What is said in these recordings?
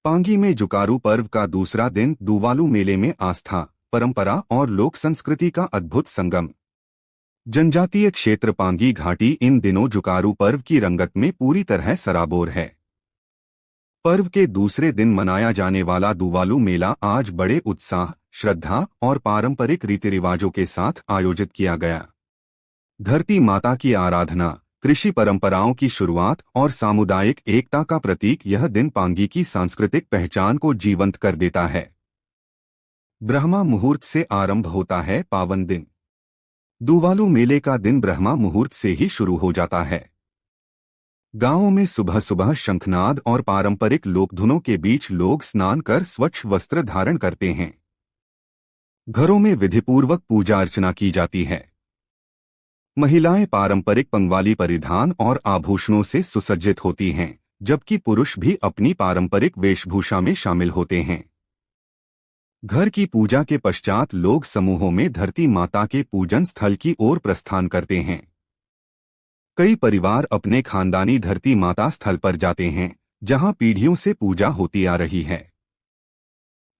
पांगी में जुकारू पर्व का दूसरा दिन दूवालू मेले में आस्था, परंपरा और लोक संस्कृति का अद्भुत संगम। जनजातीय क्षेत्र पांगी घाटी इन दिनों जुकारू पर्व की रंगत में पूरी तरह सराबोर है। पर्व के दूसरे दिन मनाया जाने वाला दूवालू मेला आज बड़े उत्साह, श्रद्धा और पारंपरिक रीति रिवाजों के साथ आयोजित किया गया। धरती माता की आराधना, कृषि परंपराओं की शुरुआत और सामुदायिक एकता का प्रतीक यह दिन पांगी की सांस्कृतिक पहचान को जीवंत कर देता है। ब्रह्मा मुहूर्त से आरंभ होता है पावन दिन। दूवालू मेले का दिन ब्रह्मा मुहूर्त से ही शुरू हो जाता है। गांवों में सुबह सुबह शंखनाद और पारंपरिक लोकधुनों के बीच लोग स्नान कर स्वच्छ वस्त्र धारण करते हैं। घरों में विधिपूर्वक पूजा अर्चना की जाती है। महिलाएं पारंपरिक पंगवाली परिधान और आभूषणों से सुसज्जित होती हैं, जबकि पुरुष भी अपनी पारंपरिक वेशभूषा में शामिल होते हैं। घर की पूजा के पश्चात लोग समूहों में धरती माता के पूजन स्थल की ओर प्रस्थान करते हैं। कई परिवार अपने खानदानी धरती माता स्थल पर जाते हैं, जहां पीढ़ियों से पूजा होती आ रही है।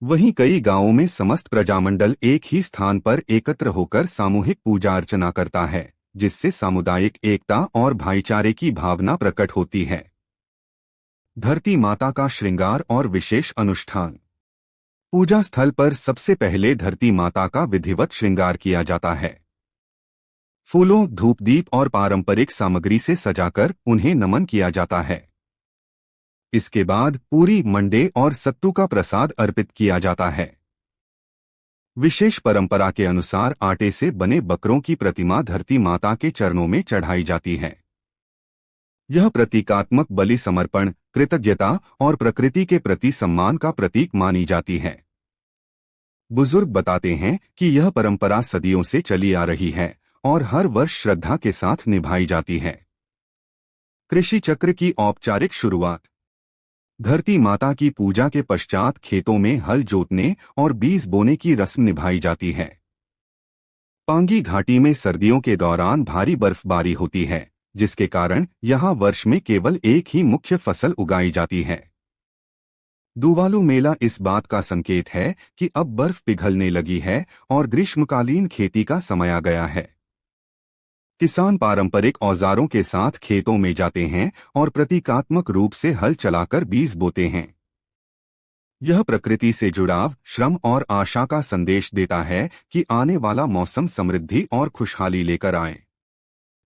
वहीं कई गांवों में समस्त प्रजामंडल एक ही स्थान पर एकत्र होकर सामूहिक पूजा अर्चना करता है, जिससे सामुदायिक एकता और भाईचारे की भावना प्रकट होती है। धरती माता का श्रृंगार और विशेष अनुष्ठान। पूजा स्थल पर सबसे पहले धरती माता का विधिवत श्रृंगार किया जाता है। फूलों, धूपदीप और पारंपरिक सामग्री से सजाकर उन्हें नमन किया जाता है। इसके बाद पूरी, मंडे और सत्तू का प्रसाद अर्पित किया जाता है। विशेष परंपरा के अनुसार आटे से बने बकरों की प्रतिमा धरती माता के चरणों में चढ़ाई जाती है। यह प्रतीकात्मक बलि समर्पण, कृतज्ञता और प्रकृति के प्रति सम्मान का प्रतीक मानी जाती है। बुजुर्ग बताते हैं कि यह परंपरा सदियों से चली आ रही है और हर वर्ष श्रद्धा के साथ निभाई जाती है। कृषि चक्र की औपचारिक शुरुआत। धरती माता की पूजा के पश्चात खेतों में हल जोतने और बीज बोने की रस्म निभाई जाती है। पांगी घाटी में सर्दियों के दौरान भारी बर्फबारी होती है, जिसके कारण यहां वर्ष में केवल एक ही मुख्य फसल उगाई जाती है। दूवालू मेला इस बात का संकेत है कि अब बर्फ पिघलने लगी है और ग्रीष्मकालीन खेती का समय आ गया है। किसान पारंपरिक औजारों के साथ खेतों में जाते हैं और प्रतीकात्मक रूप से हल चलाकर बीज बोते हैं। यह प्रकृति से जुड़ाव, श्रम और आशा का संदेश देता है कि आने वाला मौसम समृद्धि और खुशहाली लेकर आए।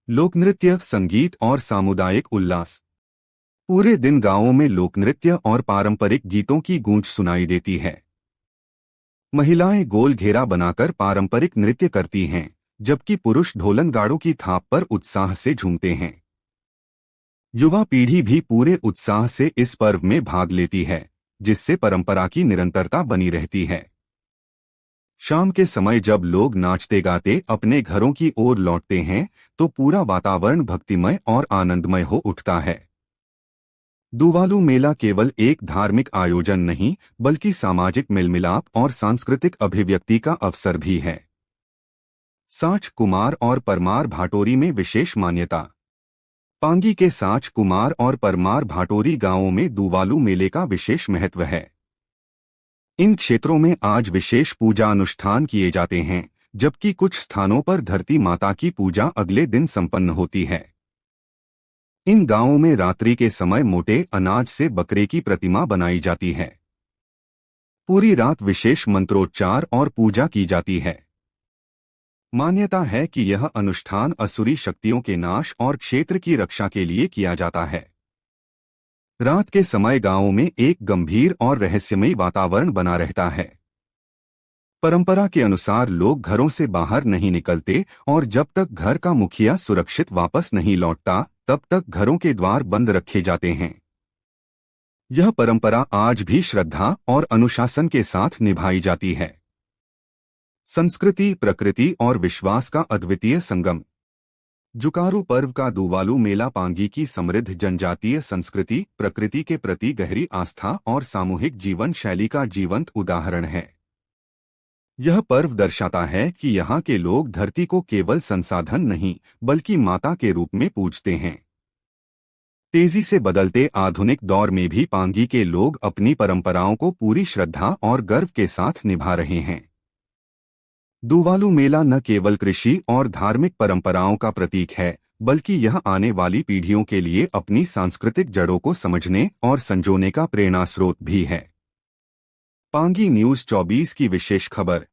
लोकनृत्य, संगीत और सामुदायिक उल्लास। पूरे दिन गांवों में लोकनृत्य और पारंपरिक गीतों की गूंज सुनाई देती है। महिलाएं गोल घेरा बनाकर पारंपरिक नृत्य करती हैं, जबकि पुरुष ढोलन गाड़ों की थाप पर उत्साह से झूमते हैं। युवा पीढ़ी भी पूरे उत्साह से इस पर्व में भाग लेती है, जिससे परंपरा की निरंतरता बनी रहती है। शाम के समय जब लोग नाचते गाते अपने घरों की ओर लौटते हैं, तो पूरा वातावरण भक्तिमय और आनंदमय हो उठता है। दूवालू मेला केवल एक धार्मिक आयोजन नहीं, बल्कि सामाजिक मेलमिलाप और सांस्कृतिक अभिव्यक्ति का अवसर भी है। साँच, कुमार और परमार भाटोरी में विशेष मान्यता। पांगी के साँच, कुमार और परमार भाटोरी गांवों में दूवालू मेले का विशेष महत्व है। इन क्षेत्रों में आज विशेष पूजा अनुष्ठान किए जाते हैं, जबकि कुछ स्थानों पर धरती माता की पूजा अगले दिन संपन्न होती है। इन गांवों में रात्रि के समय मोटे अनाज से बकरे की प्रतिमा बनाई जाती है। पूरी रात विशेष मंत्रोच्चार और पूजा की जाती है। मान्यता है कि यह अनुष्ठान असुरी शक्तियों के नाश और क्षेत्र की रक्षा के लिए किया जाता है। रात के समय गांवों में एक गंभीर और रहस्यमयी वातावरण बना रहता है। परंपरा के अनुसार लोग घरों से बाहर नहीं निकलते और जब तक घर का मुखिया सुरक्षित वापस नहीं लौटता, तब तक घरों के द्वार बंद रखे जाते हैं। यह परंपरा आज भी श्रद्धा और अनुशासन के साथ निभाई जाती है। संस्कृति, प्रकृति और विश्वास का अद्वितीय संगम। जुकारू पर्व का दूवालू मेला पांगी की समृद्ध जनजातीय संस्कृति, प्रकृति के प्रति गहरी आस्था और सामूहिक जीवन शैली का जीवंत उदाहरण है। यह पर्व दर्शाता है कि यहाँ के लोग धरती को केवल संसाधन नहीं, बल्कि माता के रूप में पूजते हैं। तेजी से बदलते आधुनिक दौर में भी पांगी के लोग अपनी परंपराओं को पूरी श्रद्धा और गर्व के साथ निभा रहे हैं। दुवालू मेला न केवल कृषि और धार्मिक परंपराओं का प्रतीक है, बल्कि यह आने वाली पीढ़ियों के लिए अपनी सांस्कृतिक जड़ों को समझने और संजोने का प्रेरणा स्रोत भी है। पांगी न्यूज़ 24 की विशेष खबर।